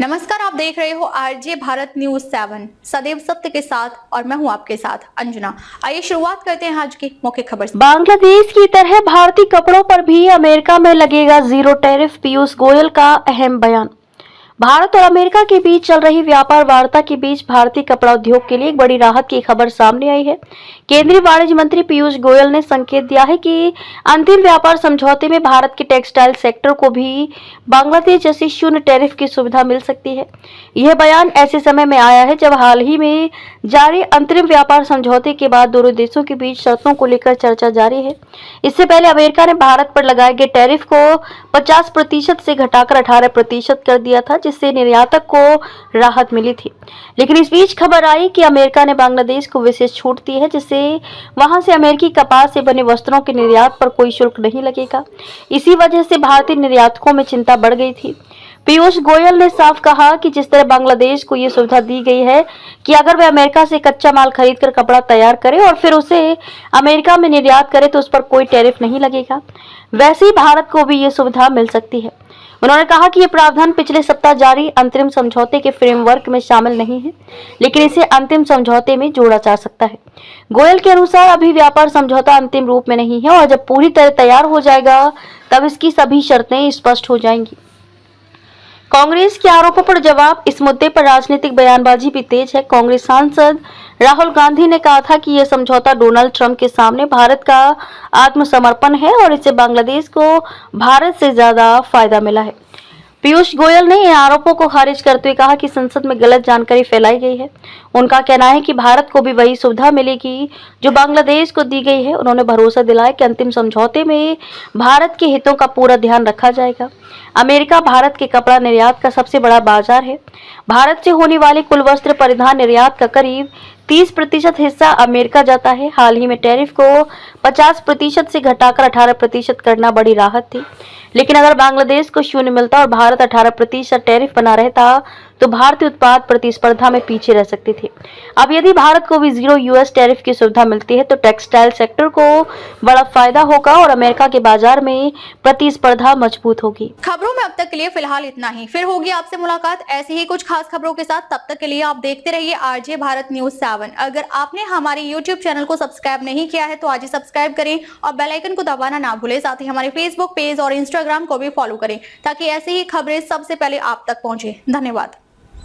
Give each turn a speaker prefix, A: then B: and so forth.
A: नमस्कार, आप देख रहे हो आरजे भारत न्यूज 7 सदैव सत्य के साथ और मैं हूं आपके साथ अंजना। आइए शुरुआत करते हैं आज की मुख्य खबर से।
B: बांग्लादेश की तरह भारतीय कपड़ों पर भी अमेरिका में लगेगा जीरो टैरिफ, पीयूष गोयल का अहम बयान। भारत और अमेरिका के बीच चल रही व्यापार वार्ता के बीच भारतीय कपड़ा उद्योग के लिए एक बड़ी राहत की खबर सामने आई है। केंद्रीय वाणिज्य मंत्री पीयूष गोयल ने संकेत दिया है कि अंतिम व्यापार समझौते में भारत के टेक्सटाइल सेक्टर को भी बांग्लादेश जैसी शून्य टैरिफ की सुविधा मिल सकती है। यह बयान ऐसे समय में आया है जब हाल ही में जारी अंतरिम व्यापार समझौते के बाद दोनों देशों के बीच शर्तों को लेकर चर्चा जारी है। इससे पहले अमेरिका ने भारत पर लगाए गए टैरिफ को 50% से घटाकर 18% कर दिया था, जिससे निर्यातक को राहत मिली थी। लेकिन इस बीच खबर आई कि अमेरिका ने बांग्लादेश को विशेष छूट दी है, जिससे वहां से अमेरिकी कपास से बने वस्त्रों के निर्यात पर कोई शुल्क नहीं लगेगा। इसी वजह से भारतीय निर्यातकों में चिंता बढ़ गई थी। पीयूष गोयल ने साफ कहा कि जिस तरह बांग्लादेश को ये सुविधा दी गई है कि अगर वे अमेरिका से कच्चा माल खरीदकर कपड़ा तैयार करे और फिर उसे अमेरिका में निर्यात करे तो उस पर कोई टैरिफ नहीं लगेगा, वैसे ही भारत को भी ये सुविधा मिल सकती है। उन्होंने कहा कि ये प्रावधान पिछले सप्ताह जारी अंतरिम समझौते के फ्रेमवर्क में शामिल नहीं है, लेकिन इसे अंतिम समझौते में जोड़ा जा सकता है। गोयल के अनुसार अभी व्यापार समझौता अंतिम रूप में नहीं है और जब पूरी तरह तैयार हो जाएगा तब इसकी सभी शर्तें स्पष्ट हो जाएंगी। कांग्रेस के आरोपों पर जवाब। इस मुद्दे पर राजनीतिक बयानबाजी भी तेज है। कांग्रेस सांसद राहुल गांधी ने कहा था कि यह समझौता डोनाल्ड ट्रंप के सामने भारत का आत्मसमर्पण है और इससे बांग्लादेश को भारत से ज्यादा फायदा मिला है। पीयूष गोयल ने इन आरोपों को खारिज करते हुए कहा कि संसद में गलत जानकारी फैलाई गई है। उनका कहना है कि भारत को भी वही सुविधा मिलेगी जो बांग्लादेश को दी गई है। उन्होंने भरोसा दिलाया कि अंतिम समझौते में भारत के हितों का पूरा ध्यान रखा जाएगा। अमेरिका भारत के कपड़ा निर्यात का सबसे बड़ा बाजार है। भारत से होने वाले कुल वस्त्र परिधान निर्यात का करीब 30% हिस्सा अमेरिका जाता है। हाल ही में टैरिफ को 50% से घटाकर 18% करना बड़ी राहत थी, लेकिन अगर बांग्लादेश को शून्य मिलता और भारत 18% टैरिफ बना रहता तो भारतीय उत्पाद प्रतिस्पर्धा में पीछे रह सकते थे। अब यदि भारत को भी जीरो यूएस टैरिफ की सुविधा मिलती है तो टेक्सटाइल सेक्टर को बड़ा फायदा होगा और अमेरिका के बाजार में प्रतिस्पर्धा मजबूत होगी।
A: खबरों में अब तक के लिए फिलहाल इतना ही। फिर होगी आपसे मुलाकात ऐसी ही कुछ खास खबरों के साथ। तब तक के लिए आप देखते रहिए आरजे भारत न्यूज 7। अगर आपने हमारे यूट्यूब चैनल को सब्सक्राइब नहीं किया है तो आज ही सब्सक्राइब करें और बेल आइकन को दबाना ना भूलें। साथ ही हमारे फेसबुक पेज और इंस्टाग्राम को भी फॉलो करें ताकि ऐसी ही खबरें सबसे पहले आप तक पहुंचे। धन्यवाद।